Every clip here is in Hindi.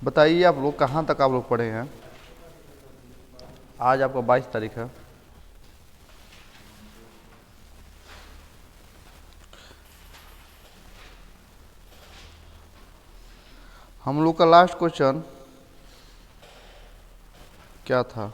बताइए आप लोग कहाँ तक आप लोग पढ़े हैं। आज आपका 22 तारीख है। हम लोग का लास्ट क्वेश्चन क्या था?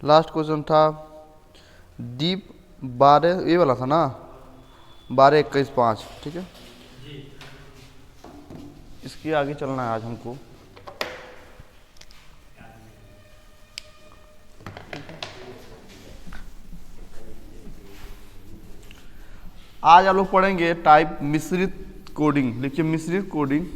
लास्ट क्वेश्चन था डीप 12, ये वाला था ना, 12, 21, 5। ठीक है, इसके आगे चलना है आज हमको। आज आप लोग पढ़ेंगे टाइप मिश्रित कोडिंग। लिखिए मिश्रित कोडिंग।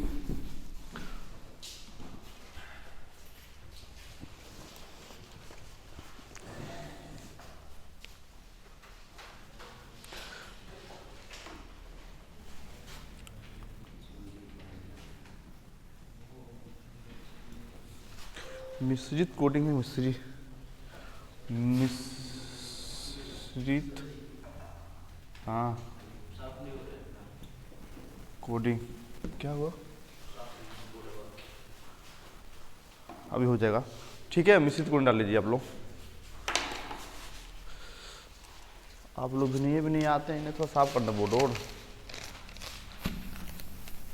मिश्रित कोडिंग है, मिश्रित हाँ कोडिंग। क्या हुआ? अभी हो जाएगा। ठीक है, मिश्रित कोडिंग डाल लीजिए आप लोग। आप लोग भी नहीं आते हैं, इन्हें थोड़ा साफ करना बोर्ड। और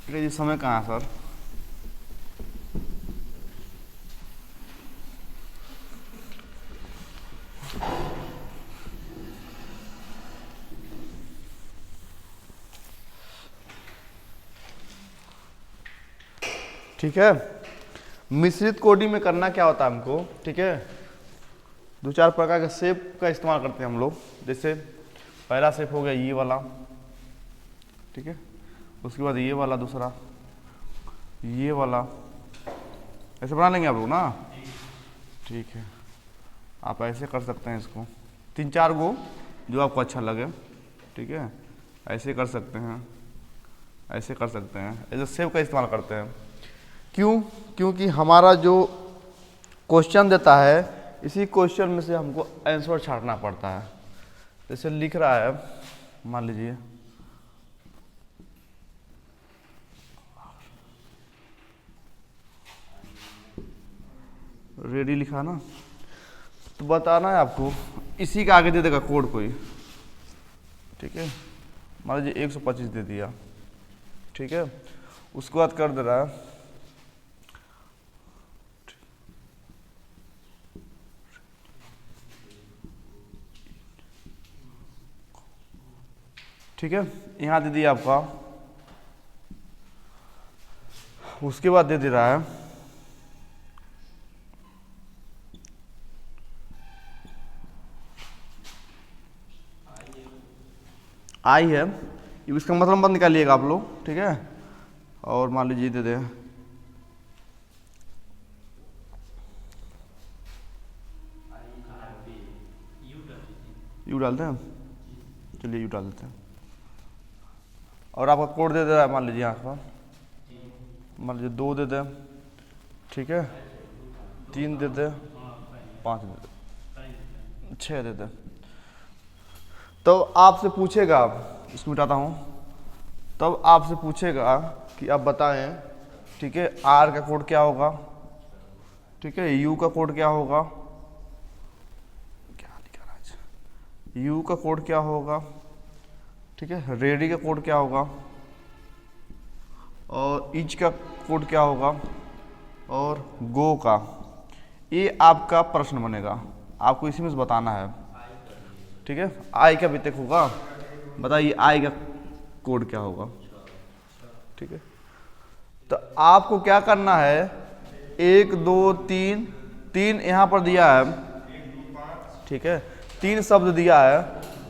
ठीक है जी, समय कहाँ है सर? ठीक है, मिश्रित कोडिंग में करना क्या होता है हमको? ठीक है, 2-4 प्रकार के शेप का इस्तेमाल करते हैं हम लोग। जैसे पहला शेप हो गया ये वाला, ठीक है, उसके बाद ये वाला, दूसरा ये वाला। ऐसे बना लेंगे आप लोग ना? ठीक है, आप ऐसे कर सकते हैं इसको 3-4 गो, जो आपको अच्छा लगे। ठीक है, ऐसे कर सकते हैं, ऐसे कर सकते हैं। ऐसे शेप का इस्तेमाल करते हैं। क्यों? क्योंकि हमारा जो क्वेश्चन देता है, इसी क्वेश्चन में से हमको आंसर छांटना पड़ता है। जैसे लिख रहा है, मान लीजिए रेडी लिखा ना, तो बताना है आपको इसी का आगे दे देगा कोड कोई। ठीक है, मान लीजिए 125 दे दिया। ठीक है, उसके बाद कर दे रहा है ठीक है, यहाँ दे दिया आपका। उसके बाद दे रहा है आई है, इसका मतलब मत निकालिएगा आप लोग। ठीक है, और मान लीजिए दे दे यू डालते हैं। चलिए यू डाल देते हैं, और आपका कोड दे रहा है, मान लीजिए यहाँ पर, मान लीजिए 2 दे दे। ठीक है, 3 दे दे, 5 दे दे, 6 दे दे। तो आपसे पूछेगा, इसमें मिटाता हूँ, तब आपसे पूछेगा कि आप बताएं, ठीक है, आर का कोड क्या होगा, ठीक है, यू का कोड क्या होगा, क्या लिखा राज, यू का कोड क्या होगा, ठीक है, रेडी का कोड क्या होगा, और ईच का कोड क्या होगा, और गो का। ये आपका प्रश्न बनेगा, आपको इसी में से बताना है। ठीक है, आई का वितक होगा, बताइए आई का कोड क्या होगा। ठीक है, तो आपको क्या करना है, 1 2 3 3 यहाँ पर दिया है। ठीक है, 3 शब्द दिया है,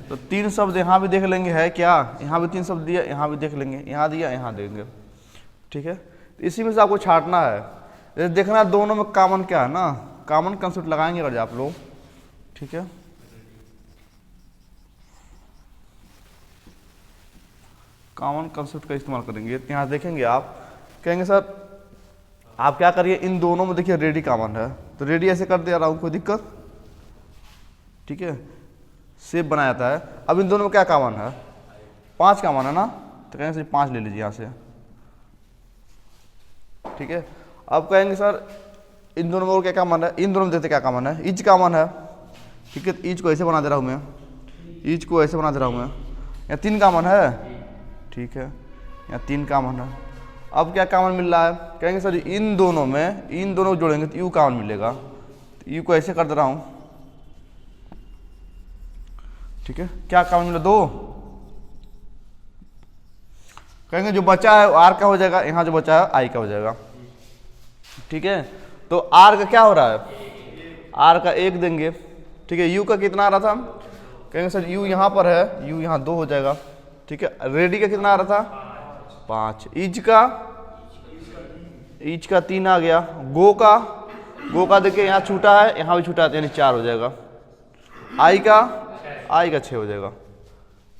तो 3 शब्द यहाँ भी देख लेंगे है क्या, यहाँ भी 3 शब्द दिया, यहाँ भी देख लेंगे, यहाँ दिया, यहाँ देंगे। ठीक है, तो इसी में से आपको छांटना है। देखना दोनों में कॉमन क्या है ना, कॉमन कंसेप्ट लगाएंगे अगर आप लोग। ठीक है, कॉमन कंसेप्ट का इस्तेमाल करेंगे। यहाँ देखेंगे, आप कहेंगे सर आप क्या करिए, इन दोनों में देखिए रेडी कॉमन है, तो रेडी ऐसे कर दे रहा हूँ, कोई दिक्कत? ठीक है, शेप बनाया जाता है। अब इन दोनों में क्या कॉमन है, 5 कॉमन है ना, तो कहेंगे सर 5 ले लीजिए यहाँ से, ठीक है। अब कहेंगे सर इन दोनों में और क्या कॉमन है, इन दोनों में देखते क्या कॉमन है, ईच कॉमन है, ठीक है। ईच को ऐसे बना दे रहा हूँ मैं, ईच को ऐसे बना दे रहा हूँ मैं, यहाँ 3 कॉमन है, ठीक है, यहाँ 3 कॉमन है। अब क्या कॉमन मिल रहा है, कहेंगे सर इन दोनों में, इन दोनों को जोड़ेंगे तो यू कॉमन मिलेगा, तो यू को ऐसे कर दे रहा हूँ, ठीक है। क्या कॉमन मिला, 2, कहेंगे जो बचा है आर का हो जाएगा, यहाँ जो बचा है आई का हो जाएगा, ठीक है। तो आर का क्या हो रहा है, आर का 1 देंगे, ठीक है। यू का कितना आ रहा था, कहेंगे सर यू यहाँ पर है, यू यहाँ 2 हो जाएगा, ठीक है। रेडी का कितना आ रहा था, 5। ईच का 3 आ गया। गो का देखिए यहाँ छूटा है, यहाँ भी छूटा है, यानी 4 हो जाएगा। आई का 6 हो जाएगा।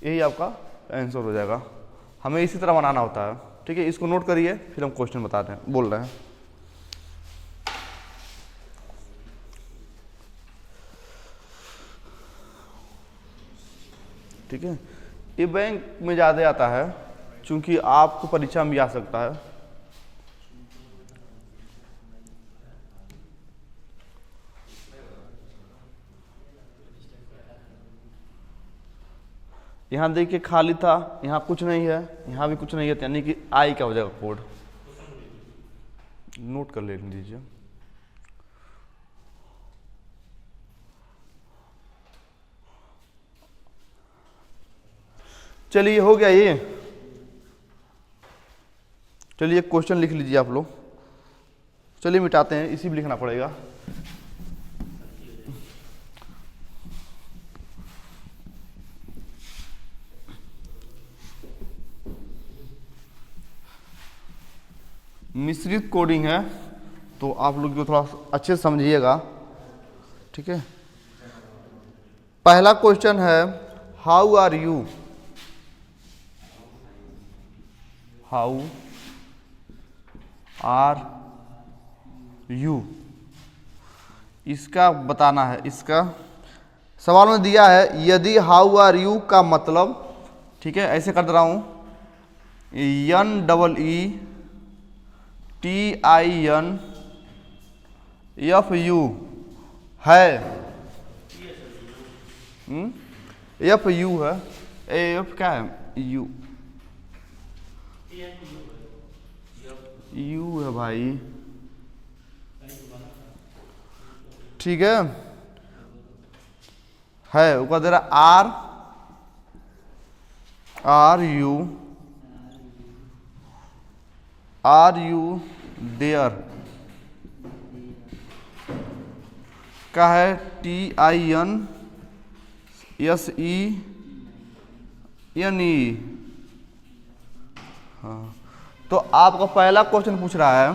यही आपका आंसर हो जाएगा। हमें इसी तरह बनाना होता है, ठीक है। इसको नोट करिए, फिर हम क्वेश्चन बता रहे हैं, बोल रहे हैं। ठीक है, ये बैंक में ज़्यादा आता है, क्योंकि आपको परीक्षा में भी आ सकता है। यहाँ देखिए खाली था, यहाँ कुछ नहीं है, यहाँ भी कुछ नहीं है, यानी कि आई का हो जाएगा कोड। नोट कर ले लीजिए। चलिए हो गया ये, चलिए क्वेश्चन लिख लीजिए आप लोग। चलिए मिटाते हैं, इसी में लिखना पड़ेगा। मिश्रित कोडिंग है, तो आप लोग जो थोड़ा अच्छे से समझिएगा, ठीक है। पहला क्वेश्चन है how are you, how are you, इसका बताना है। इसका सवाल में दिया है यदि हाउ आर यू का मतलब, ठीक है, ऐसे कर दे रहा हूं, NEETINFU है, एफ यू है, एफ क्या है, यू, यू है भाई, ठीक है। वो कह दे रहा आर यू देयर का है TINSENE। हाँ, तो आपका पहला क्वेश्चन पूछ रहा है,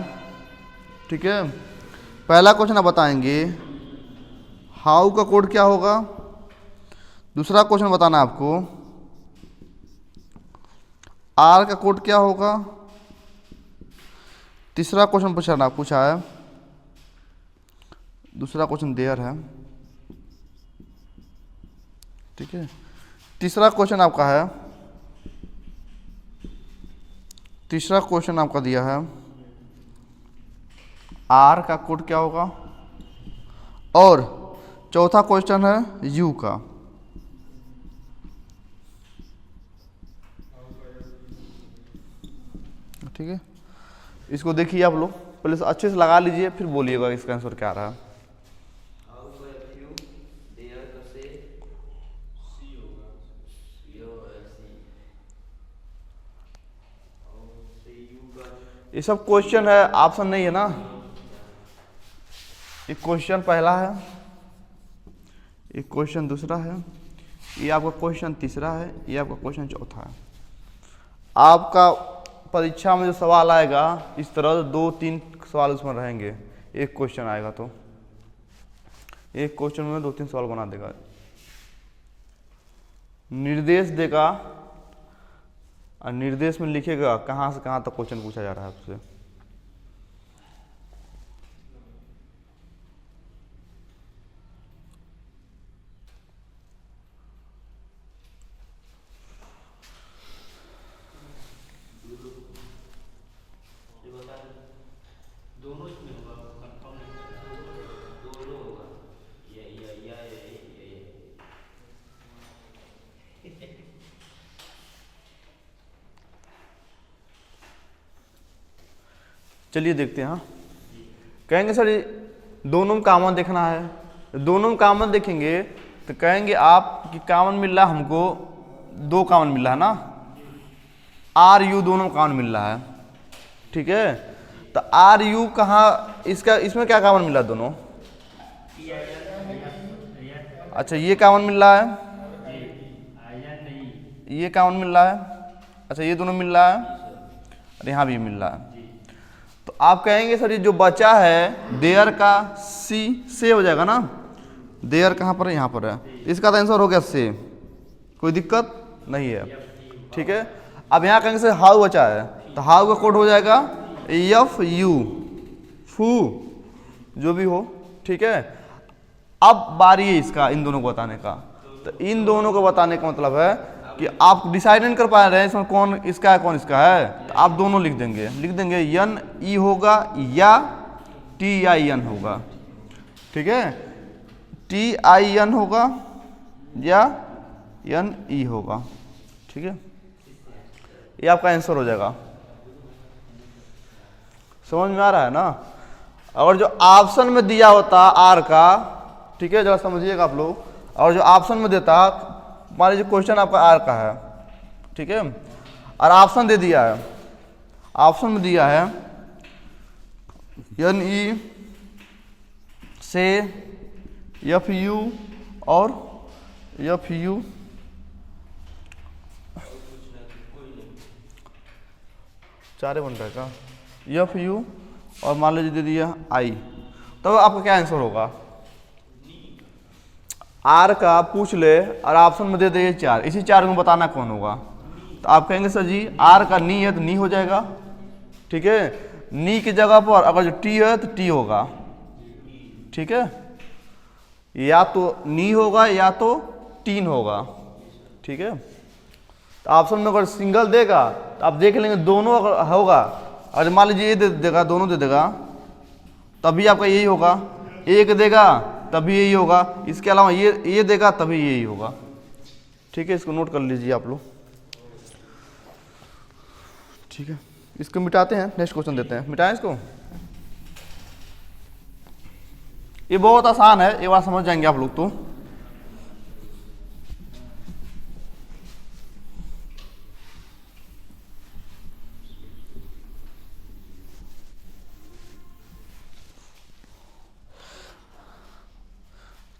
ठीक है। पहला क्वेश्चन आप बताएंगे हाउ का कोड क्या होगा। दूसरा क्वेश्चन बताना आपको आर का कोड क्या होगा। तीसरा क्वेश्चन पूछा है, दूसरा क्वेश्चन देयर है, ठीक है। तीसरा क्वेश्चन आपका दिया है आर का कोड क्या होगा, और चौथा क्वेश्चन है यू का। ठीक है, इसको देखिए आप लोग, पहले अच्छे से लगा लीजिए, फिर बोलिएगा इसका आंसर क्या आ रहा है। ये सब क्वेश्चन है, ऑप्शन नहीं है ना। ये क्वेश्चन पहला है, ये क्वेश्चन दूसरा है, ये आपका क्वेश्चन तीसरा है, ये आपका क्वेश्चन चौथा है। आपका परीक्षा में जो सवाल आएगा इस तरह 2-3 सवाल उसमें रहेंगे। एक क्वेश्चन आएगा तो एक क्वेश्चन में 2-3 सवाल बना देगा, निर्देश देगा और निर्देश में लिखेगा कहाँ से कहाँ तक क्वेश्चन पूछा जा रहा है आपसे। चलिए देखते हैं। हाँ, कहेंगे सर ये दोनों में कॉमन देखना है, दोनों में कॉमन देखेंगे तो कहेंगे आप कि कॉमन मिल रहा है हमको, दो कॉमन मिल रहा है ना, आर यू दोनों कॉमन मिल रहा है, ठीक है। तो आर यू कहाँ, इसका इसमें क्या कॉमन मिल रहा है दोनों? अच्छा ये कॉमन मिल रहा है, ये कॉमन मिल रहा है, अच्छा ये दोनों मिल रहा है और यहाँ भी मिल रहा है। तो आप कहेंगे सर ये जो बचा है देयर का सी से हो जाएगा ना, देयर कहाँ पर है? यहाँ पर है, इसका तो आंसर हो गया से, कोई दिक्कत नहीं है, ठीक है। अब यहाँ कहेंगे सर हाउ बचा है, तो हाउ का कोड हो जाएगा एफ यू, फू, जो भी हो, ठीक है। अब बारी है इसका इन दोनों को बताने का, तो इन दोनों को बताने का मतलब है कि आप डिसाइड नहीं कर पा रहे हैं इसमें कौन इसका है कौन इसका है, तो आप दोनों लिख देंगे एन ई होगा या टी आई एन होगा, ठीक है, टी आई एन होगा या एन ई होगा, ठीक है। ये आपका आंसर हो जाएगा, समझ में आ रहा है ना। और जो ऑप्शन में दिया होता आर का, ठीक है, जरा समझिएगा आप लोग, और जो ऑप्शन में देता, मान लीजिए क्वेश्चन आपका आर का है, ठीक है, और ऑप्शन दे दिया है, ऑप्शन में दिया है एन ई से एफ यू और एफ यू चारे बन रहा है का, एफ यू और मान लीजिए दे दिया आई, तो आपका क्या आंसर होगा? आर का पूछ ले और ऑप्शन में दे दे चार, इसी चार में बताना कौन होगा, तो आप कहेंगे सर जी आर का नी है तो नी हो जाएगा, ठीक है, नी की जगह पर अगर जो टी है तो टी होगा, ठीक है, या तो नी होगा या तो टीन होगा, ठीक है। तो ऑप्शन में अगर सिंगल देगा तो आप देख लेंगे दोनों अगर होगा, और मान लीजिए ये दे देगा, दोनों दे देगा, तभी आपका यही होगा, एक देगा तभी यही होगा, इसके अलावा ये देगा तभी यही होगा, ठीक है। इसको नोट कर लीजिए आप लोग, ठीक है। इसको मिटाते हैं, नेक्स्ट क्वेश्चन देते हैं, मिटाएं इसको। ये बहुत आसान है, ये बात समझ जाएंगे आप लोग तो।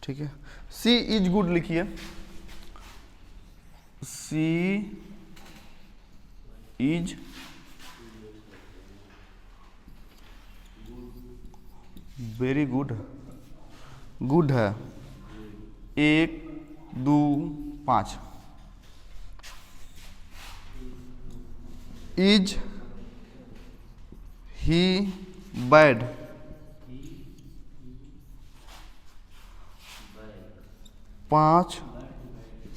ठीक है, सी इज गुड लिखिए, C is very good, good है, 1 2 5। Is he bad, 5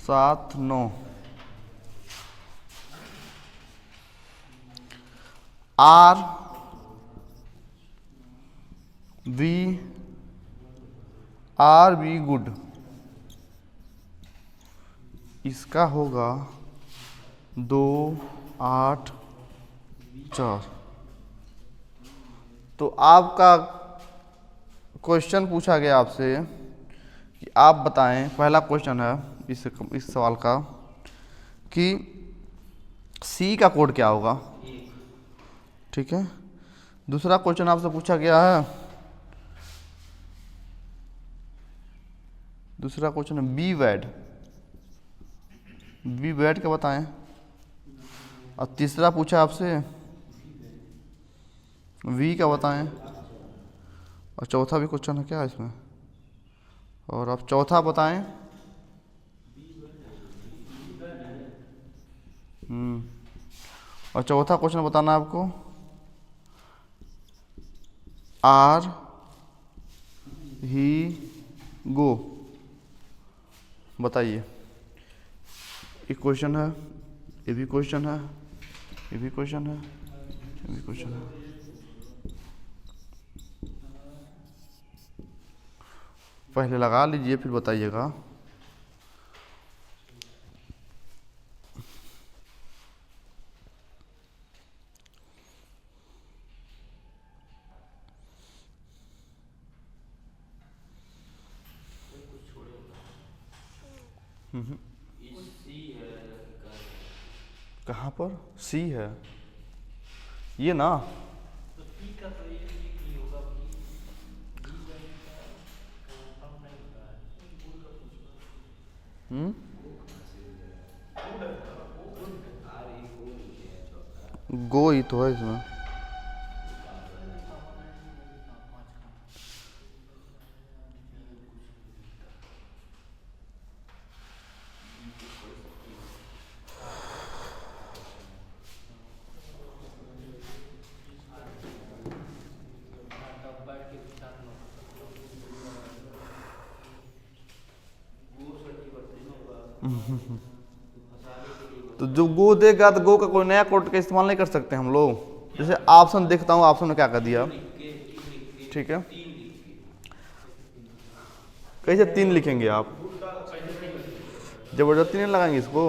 7 9। Are we good, इसका होगा 2 8 4। तो आपका क्वेश्चन पूछा गया आपसे कि आप बताएं, पहला क्वेश्चन है इस सवाल का कि सी का कोड क्या होगा, ठीक है। दूसरा क्वेश्चन आपसे पूछा गया है, दूसरा क्वेश्चन है बी वैड, बी वैड क्या बताएं, और तीसरा पूछा आपसे वी का बताएं, और चौथा भी क्वेश्चन है क्या इसमें, और आप चौथा बताएं। और चौथा क्वेश्चन बताना है आपको आर ही गो, बताइए। एक क्वेश्चन है, ये भी क्वेश्चन है, ये भी क्वेश्चन है, ये भी क्वेश्चन है। पहले लगा लीजिए फिर बताइएगा। कहाँ पर सी है ये ना? गो ही तो है इसमें। तो जो गो देगा तो गो का कोई नया कोड का इस्तेमाल नहीं कर सकते हम लोग। जैसे ऑप्शन देखता हूँ, ऑप्शन में क्या कर दिया, ठीक है, कैसे 3 लिखेंगे आप? जबरदस्ती नहीं लगाएंगे इसको।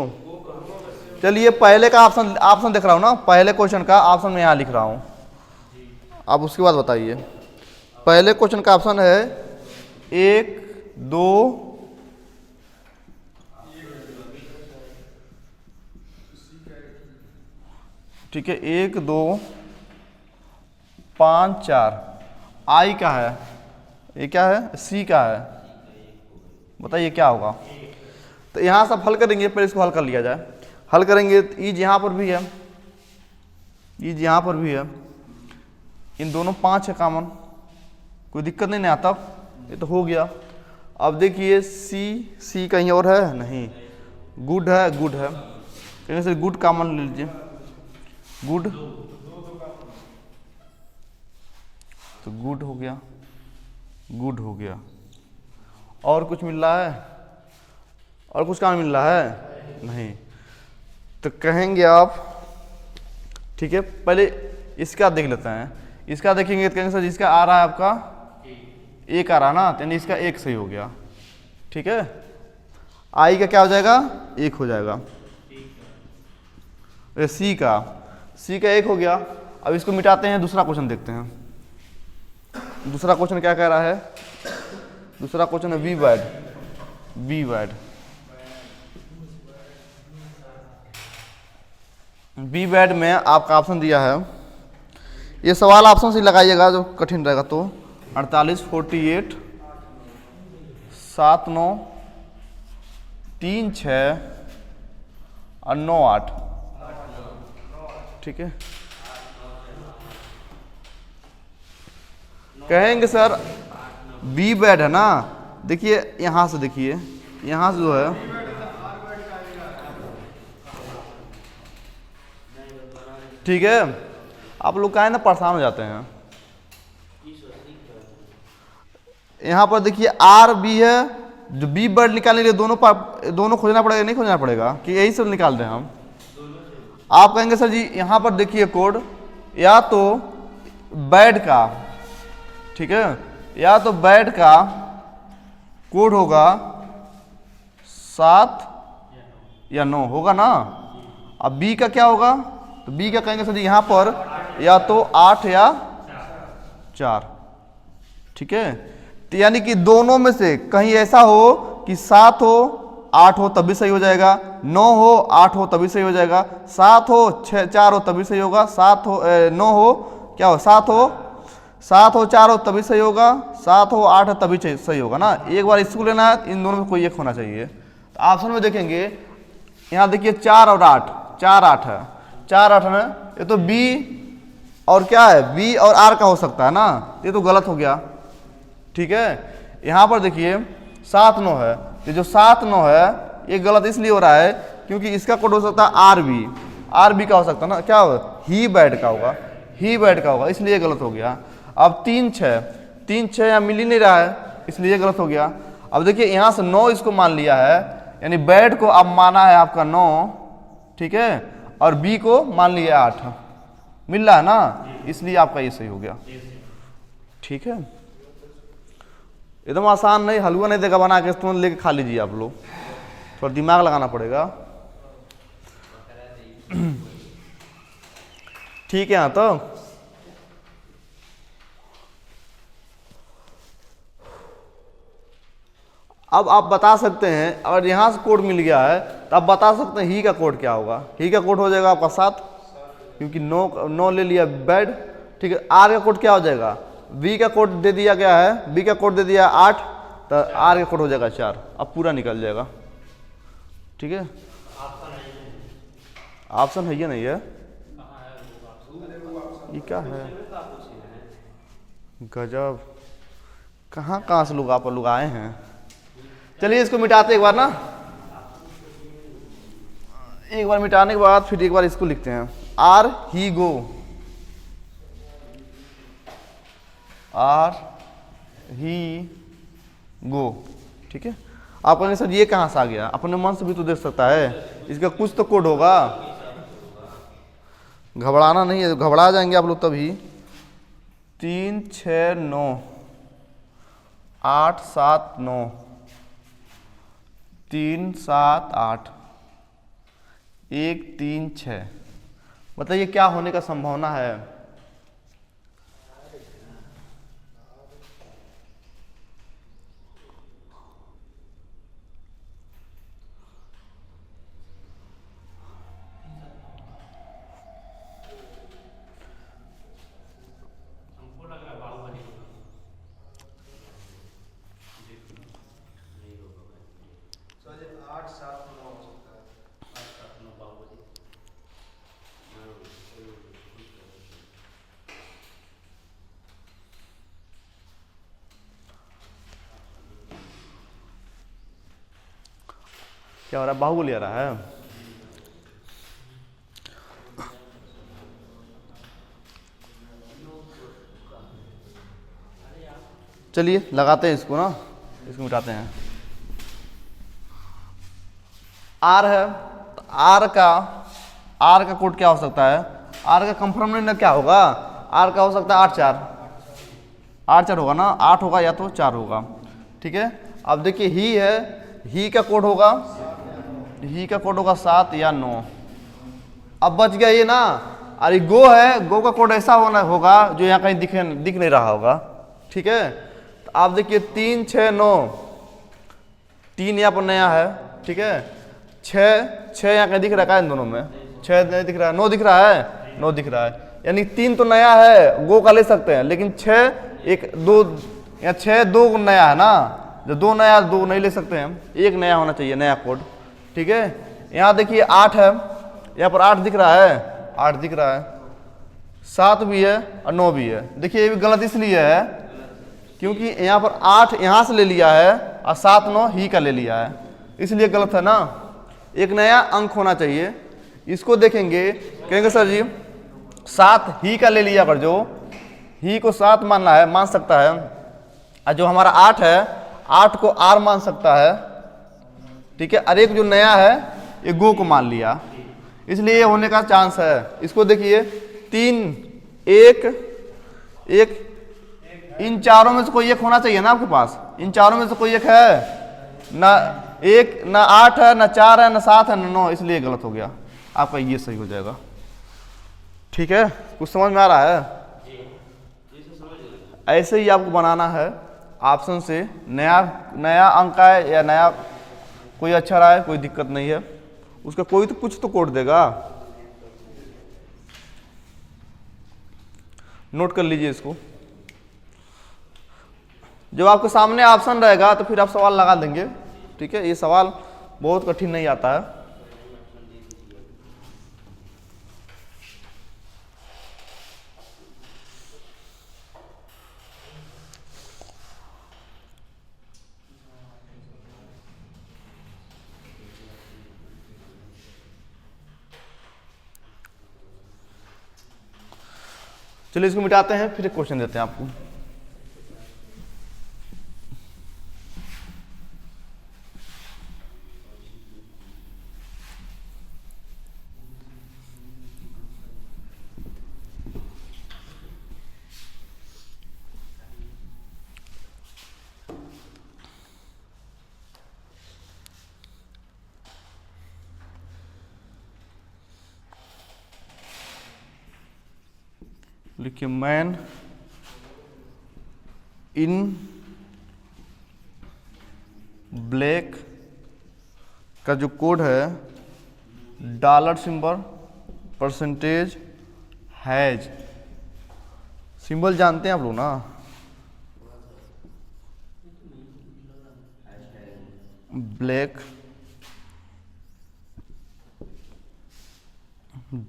चलिए पहले का ऑप्शन देख रहा हूँ ना, पहले क्वेश्चन का ऑप्शन में यहाँ लिख रहा हूँ, आप उसके बाद बताइए। पहले क्वेश्चन का ऑप्शन है 1 2 ठीक है, 1 2 5 4। आई का है, ये क्या है? सी का है। बताइए क्या होगा? तो यहाँ सब हल करेंगे, पहले इसको हल कर लिया जाए। हल करेंगे तो ईज यहाँ पर भी है, ईज यहाँ पर भी है, इन दोनों 5 है कॉमन, कोई दिक्कत नहीं आता, ये तो हो गया। अब देखिए सी कहीं और है नहीं, गुड है, गुड है, कहीं से गुड कॉमन ले लीजिए, गुड, तो गुड हो गया, गुड हो गया। और कुछ मिल रहा है? और कुछ काम मिल रहा है? नहीं। तो कहेंगे आप, ठीक है, पहले इसका देख लेते हैं। इसका देखेंगे तो कहेंगे सर इसका आ रहा है आपका 1 आ रहा ना, यानी इसका 1 सही हो गया, ठीक है। आई का क्या हो जाएगा? 1 हो जाएगा। सी का 1 हो गया। अब इसको मिटाते हैं, दूसरा क्वेश्चन देखते हैं। दूसरा क्वेश्चन क्या कह रहा है? दूसरा क्वेश्चन है we bad, we bad, be bad में आपका ऑप्शन दिया है, ये सवाल ऑप्शन से लगाइएगा जो कठिन रहेगा। तो 48 48 7 9 3 6 और 9 8, ठीक है। कहेंगे सर बी बैड है ना, देखिए यहां से, देखिए यहां से जो है, ठीक है, आप लोग का है ना परेशान हो जाते हैं। यहां पर देखिए आर बी है, जो बी बैड निकालने के लिए दोनों खोजना पड़ेगा, नहीं खोजना पड़ेगा कि यही सब निकाल रहे हैं हम? आप कहेंगे सर जी यहां पर देखिए कोड, या तो बैड का, ठीक है, या तो बैड का कोड होगा 7 या 9 होगा ना। अब बी का क्या होगा? तो बी का कहेंगे सर जी यहां पर या तो 8 या 4, ठीक है। तो यानी कि दोनों में से कहीं ऐसा हो कि 7 हो 8 हो तभी सही हो जाएगा, 9 हो 8 हो तभी सही हो जाएगा, 7 हो 4 हो तभी सही होगा, 7 हो 9 हो क्या हो, 7 हो 4 हो तभी सही होगा, 7 हो 8 हो तभी सही होगा ना। एक बार इसको लेना है, इन दोनों में कोई एक होना चाहिए। तो ऑप्शन में देखेंगे, यहाँ देखिए 4 और 8, 4 8 है, 4 8 है, ये तो बी और क्या है, बी और आर का हो सकता है ना, ये तो गलत हो गया, ठीक है। यहाँ पर देखिए 7 9 है, ये जो 7 9 है ये गलत इसलिए हो रहा है क्योंकि इसका कोड हो सकता है आर बी का हो सकता है ना, क्या होगा, ही बैड का होगा, ही बैड का होगा, इसलिए गलत हो गया। अब 3 6 यहाँ मिल ही नहीं रहा है, इसलिए गलत हो गया। अब देखिए यहाँ से 9 इसको मान लिया है, यानी बैड को अब माना है आपका 9, ठीक है, और बी को मान लिया 8, मिल रहा है ना, इसलिए आपका ये सही हो गया, ठीक है। एकदम आसान नहीं, हलवा नहीं देगा बना के, तुरंत लेके खा लीजिए आप लोग, थोड़ा दिमाग लगाना पड़ेगा, ठीक है। हाँ तो अब आप बता सकते हैं, अगर यहाँ से कोड मिल गया है तो आप बता सकते हैं ही का कोड क्या होगा। ही का कोड हो जाएगा आपका 7, क्योंकि 9 ले लिया बेड, ठीक है। आर का कोड क्या हो जाएगा, बी का कोड दे दिया गया है, बी का कोड दे दिया 8, तो आर का कोड हो जाएगा 4। अब पूरा निकल जाएगा, ठीक है। ऑप्शन है या नहीं है, ये क्या है, गजब, कहाँ से लोग आप लोग आए हैं। चलिए इसको मिटाते एक बार ना, एक बार मिटाने के बाद फिर एक बार इसको लिखते हैं। आर ही गो, आर ही गो, ठीक है। आप कहने सर ये कहाँ से आ गया, अपने मन से भी तो देख सकता है, इसका कुछ तो कोड होगा। घबराना नहीं है, घबरा जाएंगे आप लोग तभी। 3 6 9 8 7 9 3 7 8 1 3 6, बताइए क्या होने का संभावना है। क्या हो रहा है, बाहुबली आ रहा है। चलिए लगाते हैं इसको ना, इसको मिटाते हैं। आर है, तो आर का कोड क्या हो सकता है, आर का कंफर्म क्या होगा, आर का हो सकता है 8 4, 8 4 होगा ना, 8 होगा या तो 4 होगा, ठीक है। अब देखिए ही है, ही का कोड होगा, ही का कोड होगा 7 या 9। अब बच गया ये ना, अरे गो है, गो का कोड ऐसा होगा जो यहाँ कहीं दिख नहीं रहा होगा, ठीक है। तो आप देखिए 3 6 9, 3 यहाँ पर नया है, ठीक है। 6 यहाँ कहीं दिख रहा है इन दोनों में, 6 नहीं दिख रहा है, 9 दिख रहा है, 9 दिख रहा है, यानी 3 तो नया है, गो का ले सकते हैं, लेकिन 6 1 2 या 6 2 नया है ना, जो 2 नया 2 नहीं ले सकते हैं, एक नया होना चाहिए, नया कोड, ठीक है। यहाँ देखिए 8 है, यहाँ पर 8 दिख रहा है, 8 दिख रहा है, 7 भी है और 9 भी है। देखिए ये भी गलत इसलिए है क्योंकि यहाँ पर 8 यहाँ से ले लिया है और 7 9 ही का ले लिया है, इसलिए गलत है ना। एक नया अंक होना चाहिए, इसको देखेंगे, कहेंगे सर जी 7 ही का ले लिया, कर जो ही को 7 मानना है, मान सकता है, और जो हमारा 8 है 8 को आर मान सकता है, ठीक है। और एक जो नया है ये गो को मान लिया, इसलिए ये होने का चांस है। इसको देखिए 3 1 1, इन चारों में से कोई एक होना चाहिए ना आपके पास, इन चारों में से कोई एक है ना, 1 ना 8 है ना 4 है ना 7 है ना 9, इसलिए गलत हो गया आपका, ये सही हो जाएगा, ठीक है। कुछ समझ में आ रहा है, ऐसे ही आपको बनाना है ऑप्शन से। नया अंक है या नया कोई अक्षर आए कोई दिक्कत नहीं है, उसका कोई तो कुछ तो कोड देगा, नोट कर लीजिए इसको। जब आपके सामने ऑप्शन रहेगा तो फिर आप सवाल लगा देंगे, ठीक है। ये सवाल बहुत कठिन नहीं आता है। चलिए इसको मिटाते हैं, फिर एक क्वेश्चन देते हैं आपको। लिखिए मैन इन ब्लैक का जो कोड है dollar symbol percentage has, symbol जानते हैं आप लोग ना, black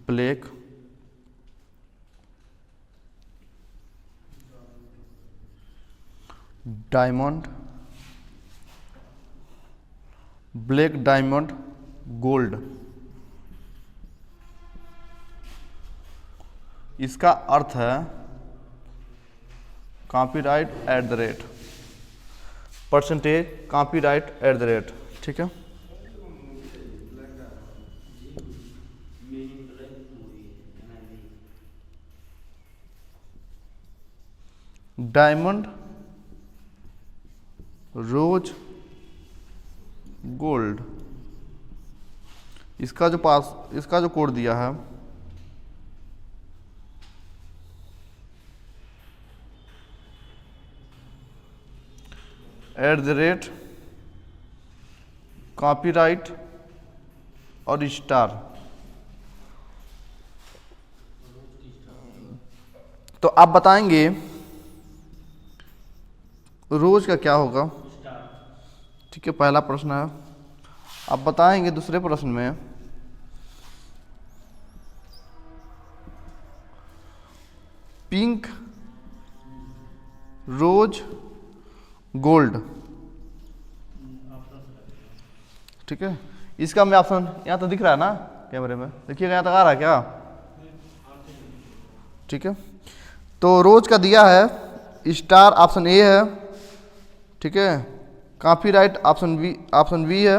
black diamond, black diamond gold. इसका अर्थ है copyright at the rate, percentage copyright at the rate, ठीक है। डायमंड रोज गोल्ड, इसका जो कोड दिया है एट द रेट कॉपीराइट और स्टार। तो आप बताएंगे रोज का क्या होगा, ठीक है, पहला प्रश्न है। आप बताएंगे दूसरे प्रश्न में पिंक रोज गोल्ड, ठीक है। इसका मैं ऑप्शन यहाँ तो दिख रहा है ना कैमरे में, देखिएगा यहाँ तक आ रहा है क्या, ठीक है। तो रोज का दिया है स्टार, ऑप्शन ए है, ठीक है। कॉपीराइट ऑप्शन बी है,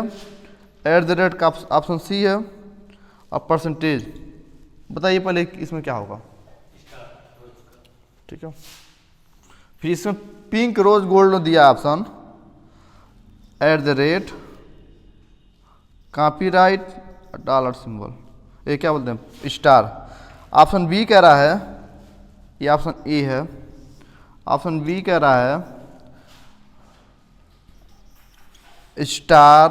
एट द रेट का ऑप्शन सी है, और परसेंटेज बताइए पहले इसमें क्या होगा, ठीक है। फिर इसमें पिंक रोज गोल्ड दिया option at the rate copyright dollar symbol, ये क्या बोलते हैं स्टार। ऑप्शन बी कह रहा है, ये ऑप्शन ए है, ऑप्शन बी कह रहा है स्टार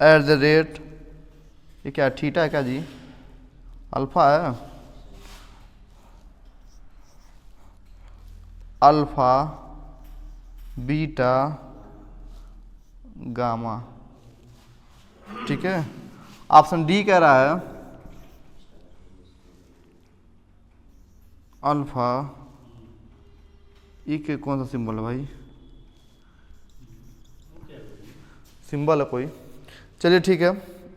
एट द रेट, ये क्या थीटा है क्या जी, अल्फा है, अल्फा बीटा गामा, ठीक है। ऑप्शन डी कह रहा है अल्फा, ई के कौन सा सिंबल है भाई, सिंबल है कोई, चलिए ठीक है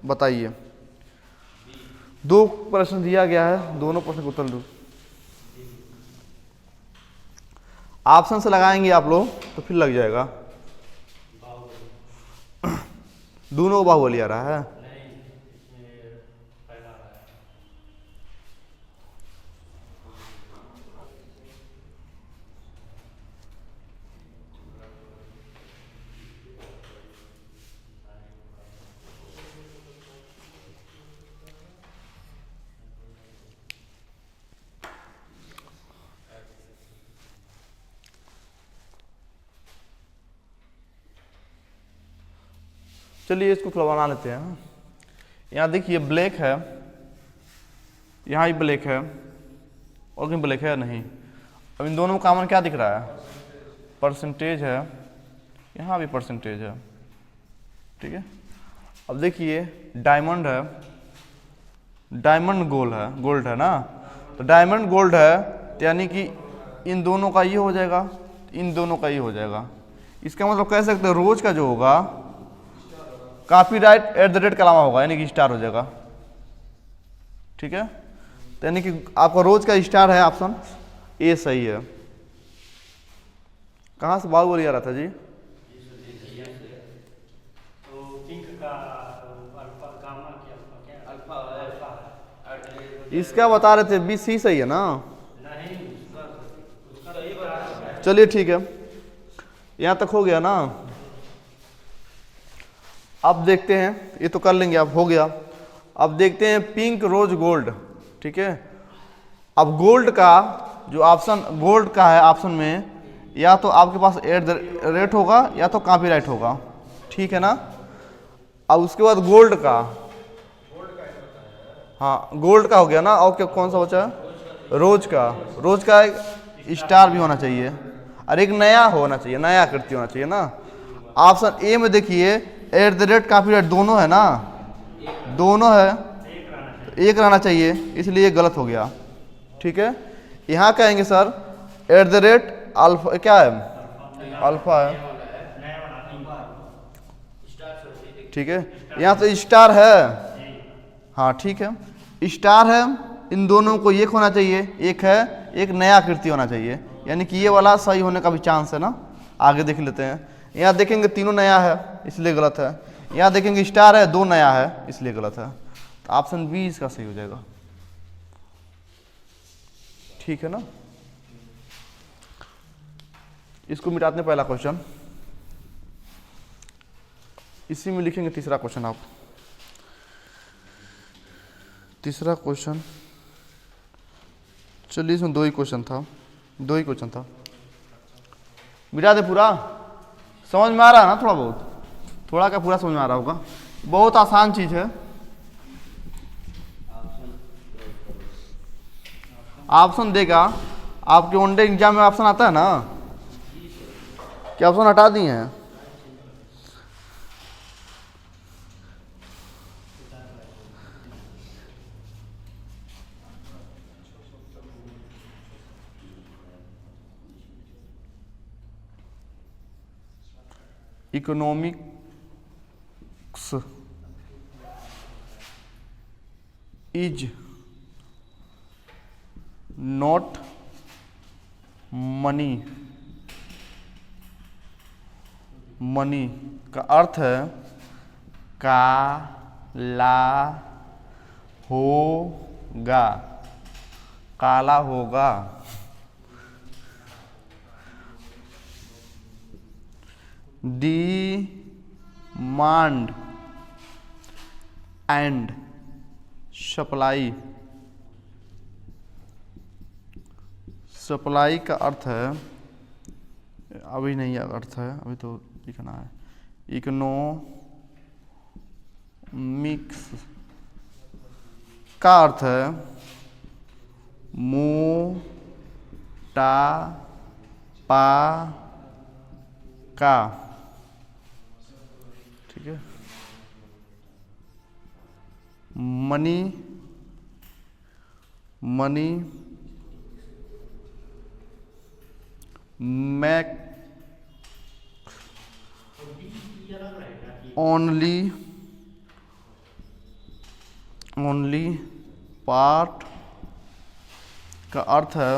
बताइए। दो प्रश्न दिया गया है, दोनों प्रश्न का उत्तर दो। ऑप्शन से लगाएंगे आप लोग तो फिर लग जाएगा, दोनों को बाहुबली आ रहा है, चलिए इसको थोड़ा बना लेते हैं। यहाँ देखिए ब्लैक है, यहाँ भी ब्लैक है, और कहीं ब्लैक है नहीं। अब इन दोनों में कॉमन क्या दिख रहा है, परसेंटेज है, यहाँ भी परसेंटेज है, ठीक है। अब देखिए डायमंड है, डायमंड गोल्ड है ना, तो डायमंड गोल्ड है तो यानी कि इन दोनों का ये हो जाएगा, इन दोनों का ये हो जाएगा। इसका मतलब कह सकते हैं रोज का जो होगा कॉपीराइट एट द रेट का अलावा होगा, यानी कि स्टार हो जाएगा, ठीक है। तो यानी कि आपका रोज का स्टार है, ऑप्शन ए सही है। कहाँ से बाहुबली आ रहा था जी, इसका बता रहे थे बी सी सही है ना, चलिए ठीक है, यहाँ तक हो गया ना। अब देखते हैं, ये तो कर लेंगे, अब हो गया। अब देखते हैं पिंक रोज गोल्ड, ठीक है। अब गोल्ड का जो ऑप्शन गोल्ड का है ऑप्शन में, या तो आपके पास एट द रेट होगा या तो कॉपीराइट होगा, ठीक है ना। अब उसके बाद गोल्ड का, हाँ गोल्ड का हो गया ना। और क्या कौन सा बचा? रोज का। रोज का एक स्टार भी होना चाहिए और एक नया होना चाहिए, नया आकृति होना चाहिए ना। ऑप्शन ए में देखिए एट द रेट का पीरियड दोनों है ना, दोनों है, एक रहना चाहिए, इसलिए गलत हो गया। ठीक है, यहाँ कहेंगे sir at the rate alpha, क्या है? अल्फा है, ठीक है। यहाँ तो स्टार है, हाँ ठीक है, स्टार है, इन दोनों को एक होना चाहिए, एक है, एक नया आकृति होना चाहिए, यानी कि ये वाला सही होने का भी चांस है ना। आगे देख लेते हैं। यहाँ देखेंगे तीनों नया है इसलिए गलत है, यहाँ देखेंगे स्टार है, दो नया है इसलिए गलत है। तो ऑप्शन बी इसका सही हो जाएगा। ठीक है ना। इसको मिटाते हैं पहला क्वेश्चन, इसी में लिखेंगे तीसरा क्वेश्चन। आप तीसरा क्वेश्चन, चलिए इसमें दो ही क्वेश्चन था, दो ही क्वेश्चन था, मिटा दे पूरा। समझ में आ रहा है ना? थोड़ा बहुत, थोड़ा क्या पूरा समझ में आ रहा होगा। बहुत आसान चीज है। ऑप्शन देगा आपके वनडे एग्जाम में, ऑप्शन आता है ना। क्या ऑप्शन हटा दिए हैं? Economics is not money. Money का अर्थ है काला होगा, काला होगा। डिमांड एंड सप्लाई, सप्लाई का अर्थ है, अभी नहीं अर्थ है, अभी तो लिखना है। इकोनॉमिक्स का अर्थ है मोटापा का, ठीक है। Money, money make only, only part का अर्थ है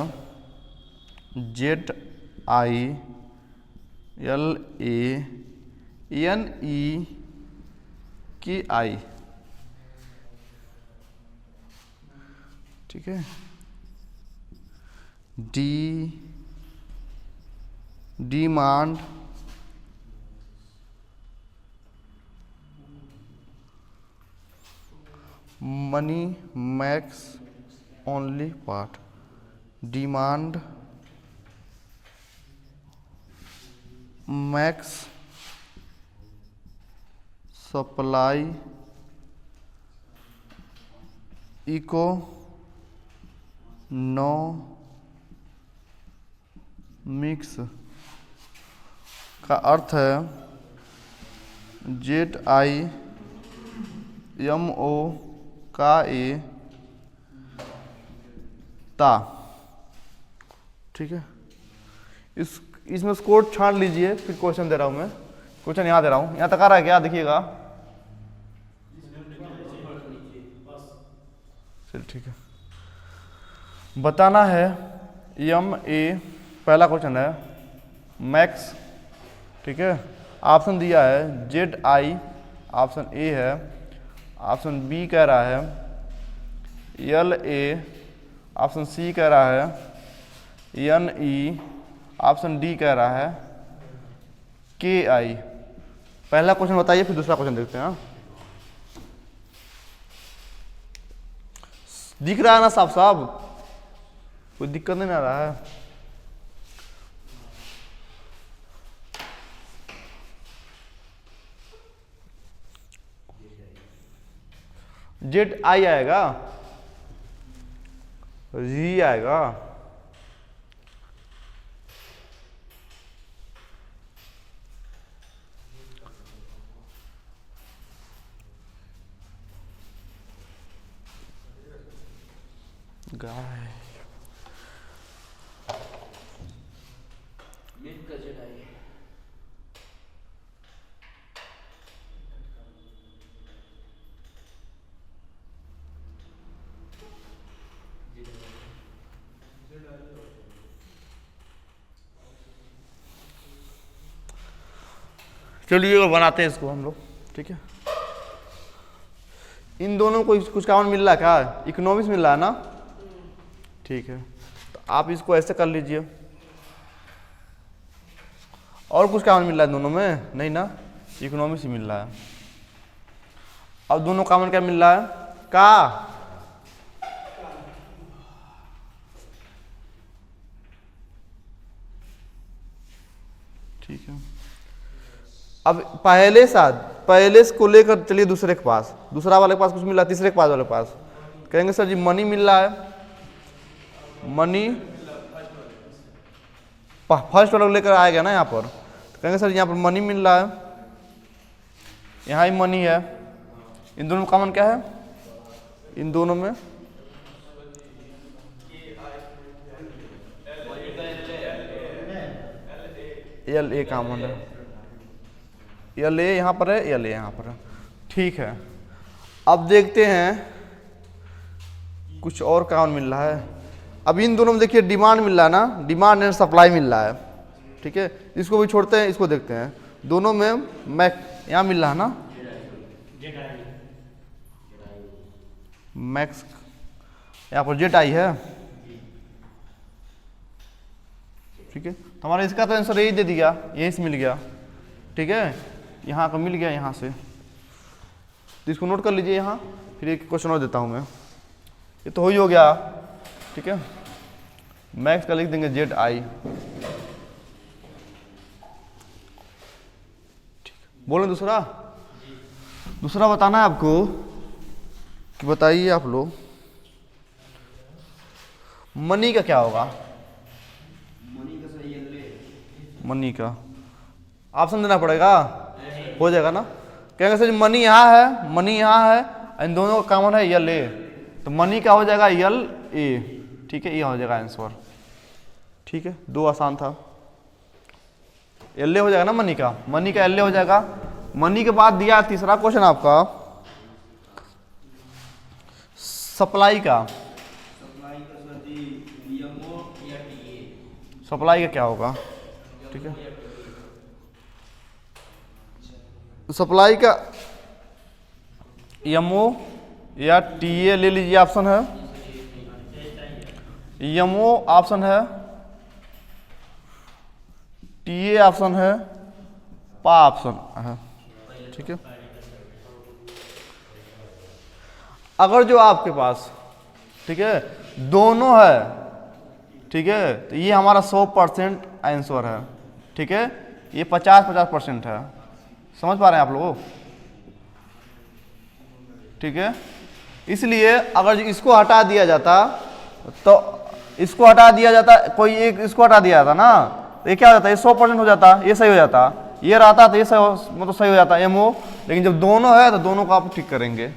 ZILANEKI, ठीक है। Demand money makes only part, demand makes supply economics का अर्थ है ZIMOKA ता, ठीक है। इसमें स्कोर छांट लीजिए, फिर क्वेश्चन दे रहा हूं मैं, क्वेश्चन यहाँ दे रहा हूं। यहाँ तक आ रहा है क्या? देखिएगा, चल ठीक है। बताना है MA, पहला क्वेश्चन है मैक्स, ठीक है। ऑप्शन दिया है ZI, ऑप्शन ए है, ऑप्शन बी कह रहा है LA, ऑप्शन सी कह रहा है NE, ऑप्शन डी कह रहा है KI। पहला क्वेश्चन बताइए, फिर दूसरा क्वेश्चन देखते हैं। दिख रहा है ना साफ साफ? कोई दिक्कत नहीं आ रहा है? जेड आई आएगा, जी आएगा। गाय चलिए बनाते हैं इसको हम लोग, ठीक है। इन दोनों को कुछ कॉमन मिल रहा है क्या? इकोनॉमिक्स मिल रहा है ना, ठीक है। तो आप इसको ऐसे कर लीजिए। और कुछ कॉमन मिल रहा है दोनों में? नहीं ना, इकोनॉमिक्स ही मिल रहा है। अब दोनों कॉमन क्या मिल रहा है? का। ठीक है। अब पहले को लेकर चलिए दूसरे के पास, दूसरा वाले के पास कुछ मिल रहा है, तीसरे के पास वाले के पास कहेंगे सर जी मनी मिल रहा है, मनी फर्स्ट वाला लेकर आएगा ना यहाँ पर, तो कहेंगे सर यहाँ पर मनी मिल रहा है, यहाँ ही मनी है। इन दोनों में कॉमन क्या है? इन दोनों में एल ए कॉमन है, एल ए यहाँ पर है, एल ए यहाँ पर है, ठीक है। अब देखते हैं कुछ और कॉमन मिल रहा है। अब इन दोनों में देखिए डिमांड मिल रहा है ना, डिमांड एंड सप्लाई मिल रहा है, ठीक है। इसको भी छोड़ते हैं, इसको देखते हैं। दोनों में मैक्स यहाँ मिल रहा है ना, मैक्स यहाँ पर जेट आई है, ठीक है। तो हमारा इसका तो आंसर यही दे दिया, यही से मिल गया, ठीक है। यहाँ का मिल गया यहाँ से, तो इसको नोट कर लीजिए यहाँ। फिर एक क्वेश्चन और देता हूँ मैं, ये तो हो गया, ठीक है। मैक्स का लिख देंगे जेड आई, बोले दूसरा बताना है आपको कि बताइए आप लोग मनी का क्या होगा? मनी का ऑप्शन देना पड़ेगा, हो जाएगा ना। कहेंगे सर मनी यहाँ है, मनी यहाँ है, इन दोनों का कॉमन है यल ए, तो मनी का हो जाएगा यल ए, ठीक है। ये हो जाएगा आंसर, ठीक है। दो आसान था, एल ए हो जाएगा ना, मनी का एल ए हो जाएगा। मनी के बाद दिया तीसरा क्वेश्चन आपका सप्लाई का, सप्लाई का क्या होगा, ठीक है। सप्लाई का यमओ या टी ए ले लीजिए, ऑप्शन है यमओ, ऑप्शन है टी ए, ऑप्शन है पा, ऑप्शन है, ठीक है। अगर जो आपके पास, ठीक है, दोनों है, ठीक है, तो ये हमारा 100% आंसर है, ठीक है। ये 50-50% है, समझ पा रहे हैं आप लोग, ठीक है। इसलिए अगर इसको हटा दिया जाता, तो इसको हटा दिया जाता, कोई एक इसको हटा दिया जाता ना, तो ये क्या हो जाता, ये 100% हो जाता, ये सही हो जाता, ये रहता तो ये मतलब सही हो जाता एमओ। लेकिन जब दोनों है तो दोनों को आप ठीक करेंगे,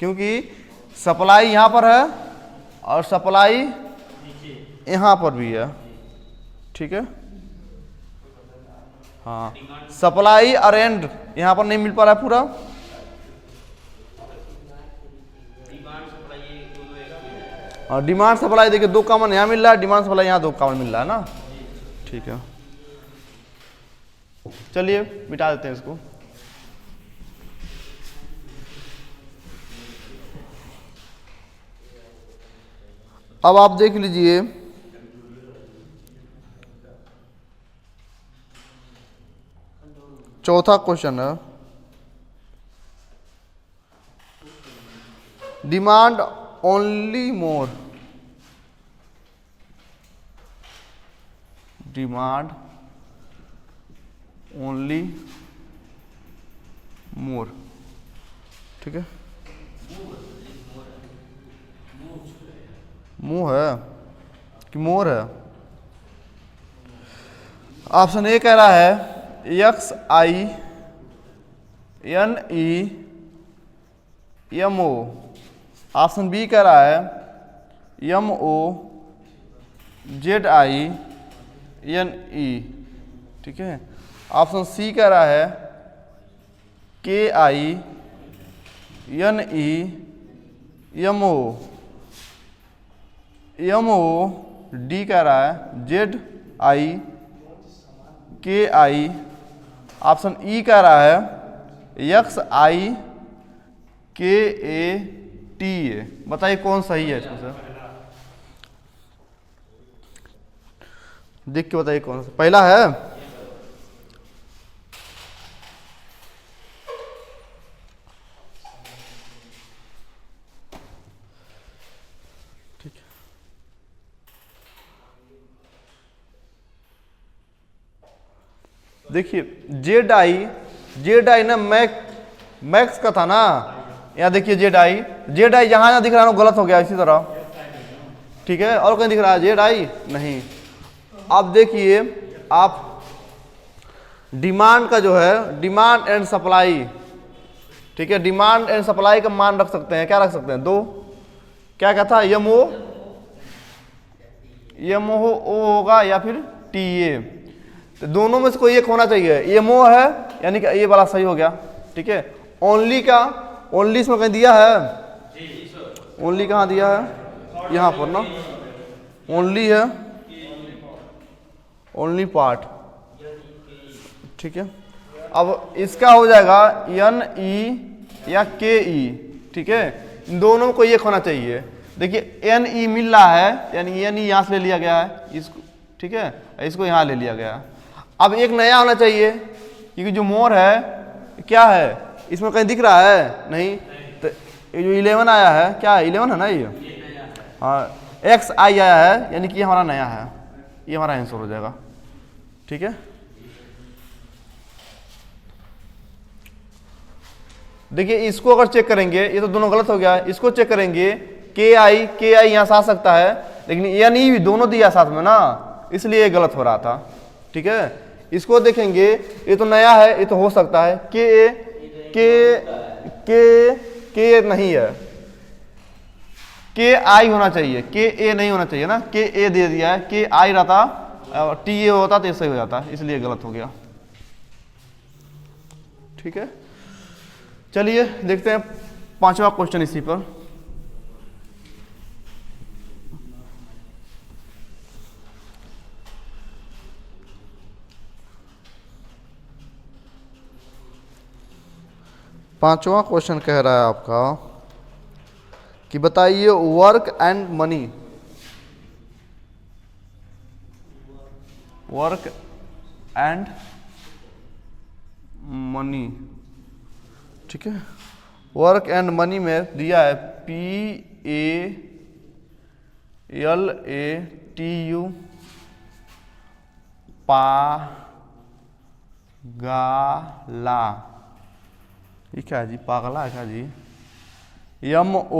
क्योंकि सप्लाई यहाँ पर है और सप्लाई यहाँ पर भी है, ठीक है। हाँ, सप्लाई और एंड यहाँ पर नहीं मिल पा रहा है पूरा, और डिमांड सप्लाई देखिए दो कॉमन यहाँ मिल रहा है, डिमांड सप्लाई यहाँ दो कॉमन मिल रहा है ना, ठीक है। चलिए मिटा देते हैं इसको। अब आप देख लीजिए चौथा क्वेश्चन है, डिमांड ओनली मोर, डिमांड ओनली मोर, ठीक है। मुंह है कि मोर है? ऑप्शन ए कह रहा है XINEMO। ऑप्शन बी कह रहा है MOZINE। ठीक है। ऑप्शन सी कह रहा है KINEMO। डी कह रहा है ZIKI। ऑप्शन ई कह रहा है XIKATA। बताइए कौन सही है इसमें से? देख के बताइए कौन सा पहला है। ठीक है। देखिए जेड आई ना मैक्स का था ना। यहाँ देखिए जेड आई जहां दिख रहा है गलत हो गया इसी तरह। ठीक है। और कहीं दिख रहा है जेड आई नहीं। अब देखिए आप डिमांड का जो है डिमांड एंड सप्लाई। ठीक है। डिमांड एंड सप्लाई का मान रख सकते हैं। क्या रख सकते हैं? दो। क्या था? यमओ होगा या फिर टीए। तो दोनों में से कोई एक होना चाहिए। एमओ है यानी कि ये वाला सही हो गया। ठीक है। ओनली इसमें कहीं दिया है? ओनली कहाँ दिया है? यहाँ पर ना ओनली है, ओनली पार्ट। ठीक है। अब इसका हो जाएगा NE या KE। ठीक है। इन दोनों में कोई एक होना चाहिए। देखिए NE मिल रहा है यानी NE यहाँ से ले लिया गया है इसको। ठीक है। इसको यहाँ ले लिया गया। अब एक नया होना चाहिए क्योंकि जो मोर है क्या है इसमें कहीं दिख रहा है नहीं। तो ये जो 11 आया है क्या है? 11 है ना ये। हाँ XI आया है यानी कि हमारा नया है। ये हमारा आंसर हो जाएगा। ठीक है। देखिए इसको अगर चेक करेंगे ये तो दोनों गलत हो गया है। इसको चेक करेंगे KI यहाँ से आ सकता है लेकिन NE भी दोनों दिया साथ में ना, इसलिए ये गलत हो रहा था। ठीक है। इसको देखेंगे ये तो नया है, ये तो हो सकता है के नहीं है, KI होना चाहिए, KA नहीं होना चाहिए ना। KA दे दिया है, KI रहता TA होता तो सही हो जाता, इसलिए गलत हो गया। ठीक है। चलिए देखते हैं 5वां क्वेश्चन इसी पर। पांचवा क्वेश्चन कह रहा है आपका कि बताइए work and money. Work and money. ठीक है। वर्क एंड मनी में दिया है PALATU पागला। ये क्या है जी? पागला है क्या जी? MOTAPA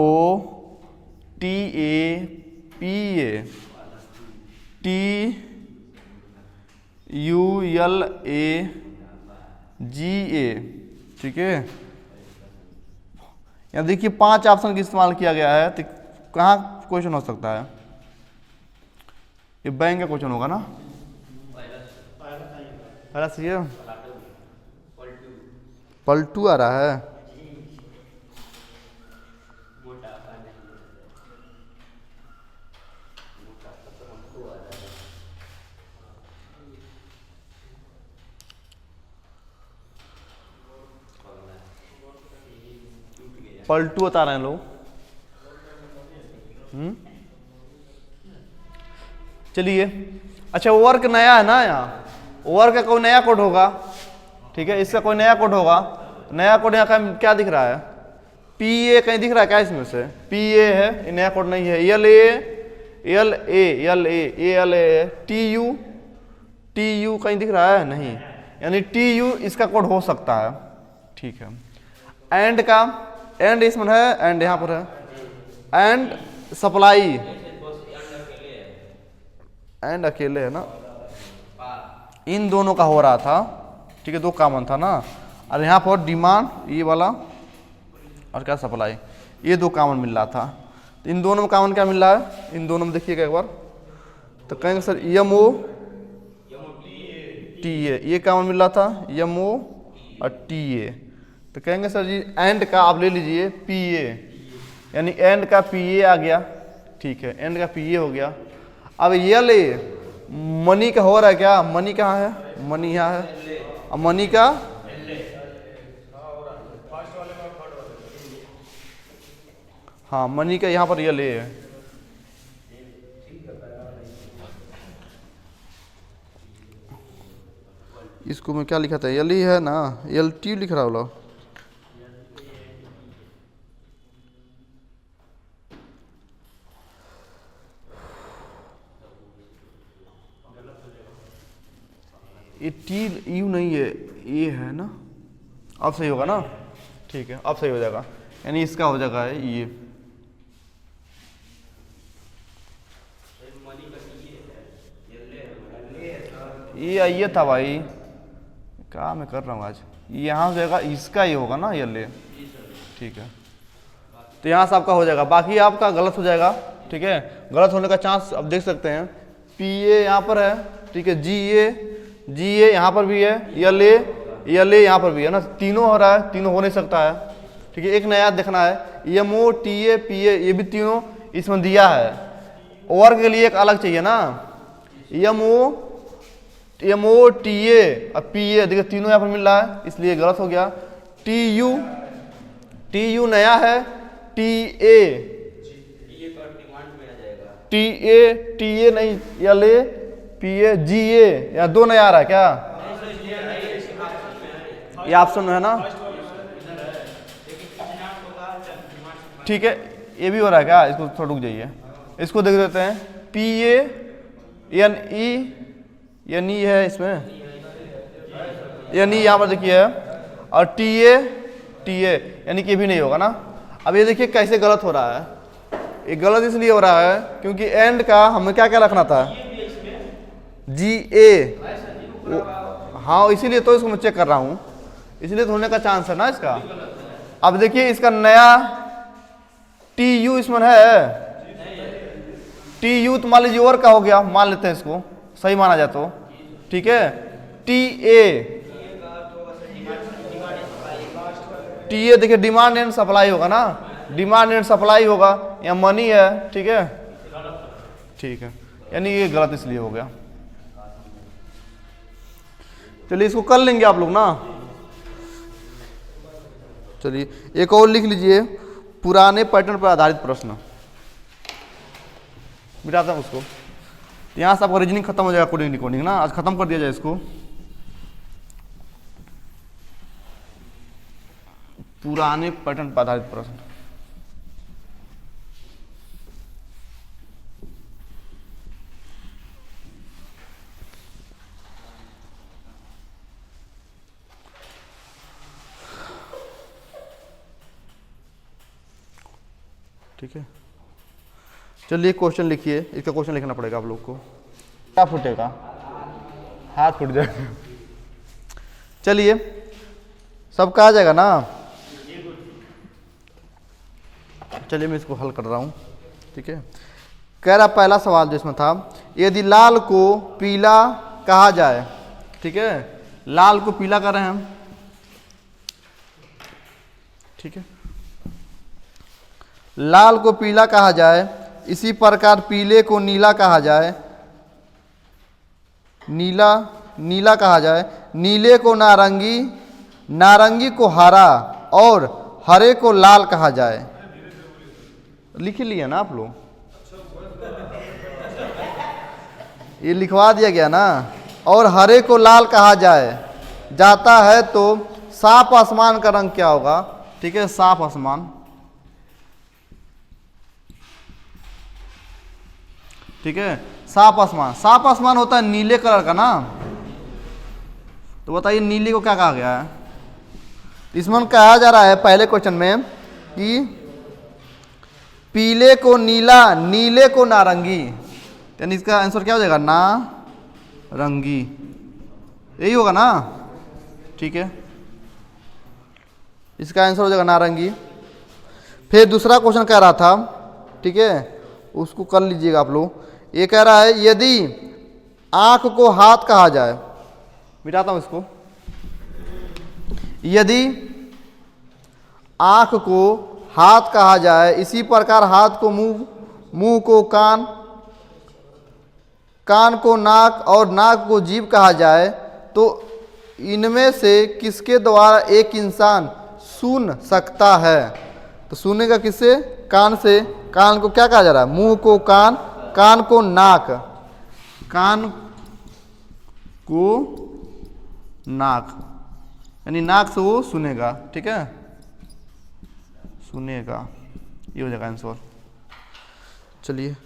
TULAGA। ठीक है। यहाँ देखिए 5 ऑप्शन का इस्तेमाल किया गया है तो कहाँ क्वेश्चन हो सकता है? ये बैंक का क्वेश्चन होगा ना। पहला सही है। पलटू आ रहा है। पलटू बता रहे हैं लोग। चलिए अच्छा वर्क नया है ना, यहाँ वर्क का कोई नया कोड होगा। ठीक है। इसका कोई नया कोड होगा। नया कोड यहाँ क्या दिख रहा है? PA कहीं दिख रहा है क्या इसमें से? PA है, ये नया कोड नहीं है। LA TU कहीं दिख रहा है नहीं, यानी TU इसका कोड हो सकता है। ठीक है। एंड का एंड इसमें है, एंड यहाँ पर है। एंड सप्लाई एंड अकेले है ना, इन दोनों का हो रहा था, ठीक है, दो कॉमन था ना, और यहाँ पर डिमांड ये वाला और क्या सप्लाई, ये दो कॉमन मिल रहा था। तो इन दोनों में कॉमन क्या मिल रहा है, इन दोनों में देखिएगा एक बार, तो कहेंगे sir M O T A, ये कॉमन मिल रहा था एम ओ और टी ए। तो कहेंगे सर जी एंड का आप ले लीजिए पी ए, यानी एंड का पी ए आ गया, ठीक है, एंड का पी ए हो गया। अब ये ले मनी का हो रहा है क्या, मनी कहाँ है, मनी यहाँ है, अब मनी का हाँ मनी का यहाँ पर ये ले है, इसको मैं क्या लिखा था, एल ही है ना, एल टी लिख रहा होगा, ये टी यू नहीं है, ये है ना, अब सही होगा ना, ठीक है, अब सही हो जाएगा, यानी इसका हो जाएगा ये था भाई, क्या मैं कर रहा हूँ आज, यहाँ से जाएगा इसका ही होगा ना, ये ले, ठीक है, तो यहाँ से आपका हो जाएगा, बाकी आपका गलत हो जाएगा, ठीक है, गलत होने का चांस अब देख सकते हैं, पी ए यहाँ पर है, ठीक है, जी ए यहाँ पर भी है, एल ए यहाँ पर भी है ना, तीनों हो रहा है, तीनों हो नहीं सकता है, ठीक है, एक नया देखना है, M O T A P A, ये भी तीनों इसमें दिया है, वर्ग के लिए एक अलग चाहिए ना, एम ओ टी ए और पी ए, देखिए तीनों यहाँ पर मिल रहा है, इसलिए गलत हो गया, टी यू नया है, टी ए नहीं, एल ए पी ए जी ए, यहाँ दो नया आ रहा है क्या, ये ऑप्शन में है ना, ठीक है, ये भी हो रहा है क्या, इसको थोड़ा रुक जाइए, इसको देख देते हैं, पी ए एन ई है इसमें, एन ई यहाँ पर देखिए है, और टी ए यानी कि भी नहीं होगा ना। अब ये देखिए कैसे गलत हो रहा है, ये गलत इसलिए हो रहा है क्योंकि एंड का हमें क्या क्या रखना था, जी ए, हाँ इसीलिए तो इसको मैं चेक कर रहा हूँ, इसलिए तो होने का चांस है ना इसका। अब देखिए इसका नया टी यू इसमें है, टी यू तो मान लीजिए और का हो गया, मान लेते हैं इसको सही माना जाए तो, ठीक है, टी ए देखिए डिमांड एंड सप्लाई होगा ना, डिमांड एंड सप्लाई होगा, या मनी है, ठीक है, ठीक है, यानी ये गलत इसलिए हो गया। चलिए इसको कर लेंगे आप लोग ना, चलिए एक और लिख लीजिए, पुराने पैटर्न पर आधारित प्रश्न, मिटाता हूं उसको, यहाँ से आपका रीजनिंग खत्म हो जाएगा, कोडिंग डिकोडिंग ना, आज खत्म कर दिया जाए इसको। पुराने पैटर्न पर आधारित प्रश्न, ठीक है, चलिए क्वेश्चन लिखिए, इसका क्वेश्चन लिखना पड़ेगा आप लोग को, क्या फूटेगा, हाथ फूट जाएगा, चलिए सबका आ जाएगा ना, चलिए मैं इसको हल कर रहा हूँ, ठीक है। कह रहा पहला सवाल जो इसमें था, यदि लाल को पीला कहा जाए, ठीक है, लाल को पीला कर रहे हैं हम, ठीक है, लाल को पीला कहा जाए, इसी प्रकार पीले को नीला कहा जाए, नीला कहा जाए, नीले को नारंगी, नारंगी को हरा और हरे को लाल कहा जाए। लिख लिया ना आप लोग, ये लिखवा दिया गया ना, और हरे को लाल कहा जाता है तो साफ आसमान का रंग क्या होगा, ठीक है, साफ आसमान, ठीक है, साफ आसमान होता है नीले कलर का ना, तो बताइए नीले को क्या कहा गया है, इसमें कहा जा रहा है पहले क्वेश्चन में कि पीले को नीला, नीले को नारंगी, यानी इसका आंसर क्या हो जाएगा, नारंगी, यही होगा ना, ठीक है, इसका आंसर हो जाएगा नारंगी। फिर दूसरा क्वेश्चन कह रहा था, ठीक है, उसको कर लीजिएगा आप लोग। ये कह रहा है यदि आंख को हाथ कहा जाए, मिटाता हूं इसको, यदि आंख को हाथ कहा जाए, इसी प्रकार हाथ को मुंह, मुंह को कान, कान को नाक और नाक को जीभ कहा जाए, तो इनमें से किसके द्वारा एक इंसान सुन सकता है? तो सुनेगा किससे? कान से। कान को क्या कहा जा रहा है? मुंह को कान, कान को नाक, कान को नाक, यानी नाक से वो सुनेगा, ठीक है, सुनेगा, ये हो जाएगा आंसर। चलिए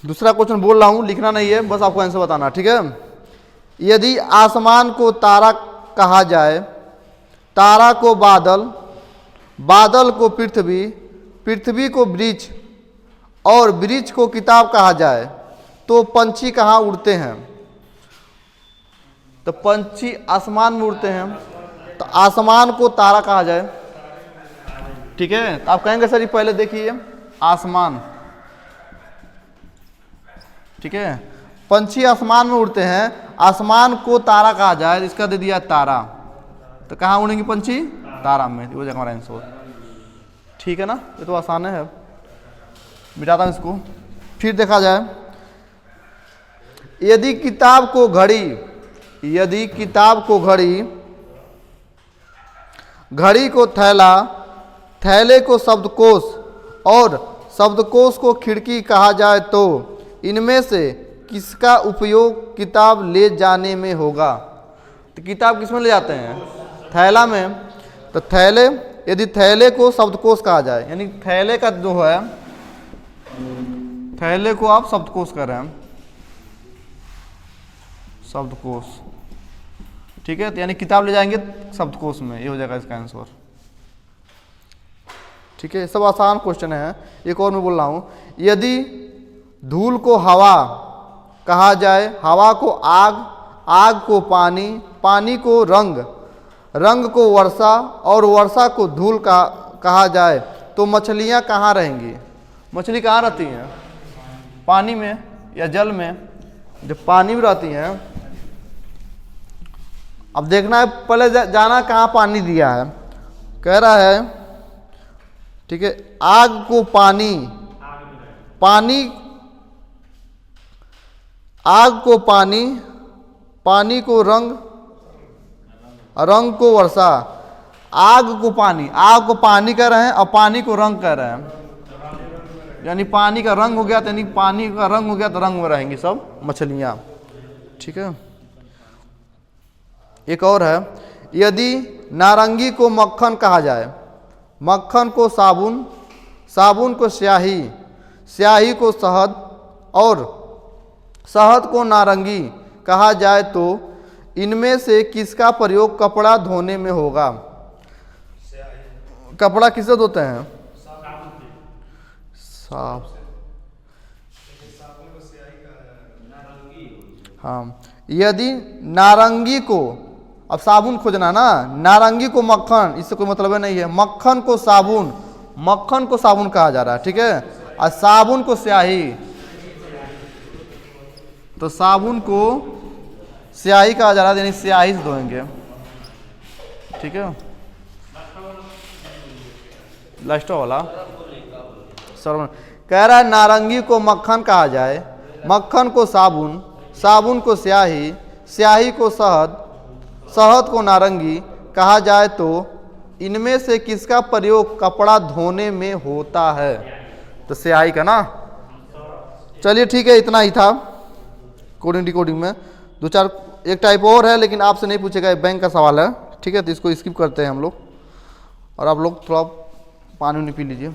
दूसरा क्वेश्चन बोल रहा हूं, लिखना नहीं है, बस आपको आंसर बताना, ठीक है। यदि आसमान को तारा कहा जाए, तारा को बादल, बादल को पृथ्वी, पृथ्वी को वृक्ष और वृक्ष को किताब कहा जाए, तो पंछी कहाँ उड़ते हैं? तो पंछी आसमान में उड़ते हैं, तो आसमान को तारा कहा जाए, ठीक है। तो आप कहेंगे सर ये पहले देखिए आसमान, ठीक है, पंछी आसमान में उड़ते हैं, आसमान को तारा कहा जाए, इसका दे दिया तारा, तो कहाँ उड़ेंगे पंछी? तारा में, वो जगह हमारा आंसर, ठीक है ना, ये तो आसान है। मिटाता हूं इसको। फिर देखा जाए, यदि किताब को घड़ी, यदि किताब को घड़ी, घड़ी को थैला, थैले को शब्दकोश और शब्दकोश को खिड़की कहा जाए, तो इनमें से किसका उपयोग किताब ले जाने में होगा? तो किताब किस में ले जाते हैं? थैला में। तो थैले, यदि थैले को शब्दकोश कहा जाए, यानी थैले का जो है, थैले को आप शब्दकोश कर रहे हैं, शब्दकोश, ठीक है, तो यानी किताब ले जाएंगे शब्दकोश में, ये हो जाएगा इसका आंसर, ठीक है। सब आसान क्वेश्चन है। एक और मैं बोल रहा हूं, यदि धूल को हवा कहा जाए, हवा को आग, आग को पानी, पानी को रंग, रंग को वर्षा और वर्षा को धूल कहा जाए, तो मछलियां कहाँ रहेंगी? मछली कहाँ रहती हैं? पानी में या जल में? जब पानी में रहती हैं, अब देखना है पहले जाना कहाँ पानी दिया है, कह रहा है, ठीक है, आग को पानी, पानी, आग को पानी, पानी को रंग, रंग को वर्षा, आग को पानी, आग को पानी कह रहे हैं और पानी को रंग कह रहे हैं, यानी पानी का रंग हो गया, यानी पानी का रंग हो गया तो रंग में रहेंगी सब मछलियां, ठीक है। एक और है, यदि नारंगी को मक्खन कहा जाए, मक्खन को साबुन, साबुन को स्याही, स्याही को शहद और शहद को नारंगी कहा जाए, तो इनमें से किसका प्रयोग कपड़ा धोने में होगा? कपड़ा किससे धोते हैं? साफ, हाँ। यदि नारंगी को, अब साबुन खोजना ना, नारंगी को मक्खन, इससे कोई मतलब नहीं है, मक्खन को साबुन, मक्खन को साबुन कहा जा रहा है, ठीक है, और साबुन को स्याही, तो साबुन को स्याही कहा जा रहा है, यानी स्याही से धोएंगे, ठीक है। लास्ट वाला सर कह रहा है, नारंगी को मक्खन कहा जाए, मक्खन को साबुन, साबुन को स्याही, स्याही को शहद, शहद को नारंगी कहा जाए, तो इनमें से किसका प्रयोग कपड़ा धोने में होता है? तो स्याही का ना। चलिए ठीक है, इतना ही था कोडिंग डिकोडिंग में। दो चार एक टाइप और है, लेकिन आपसे नहीं पूछेगा, बैंक का सवाल है, ठीक है, तो इसको स्किप करते हैं हम लोग, और आप लोग थोड़ा पानी पी लीजिए।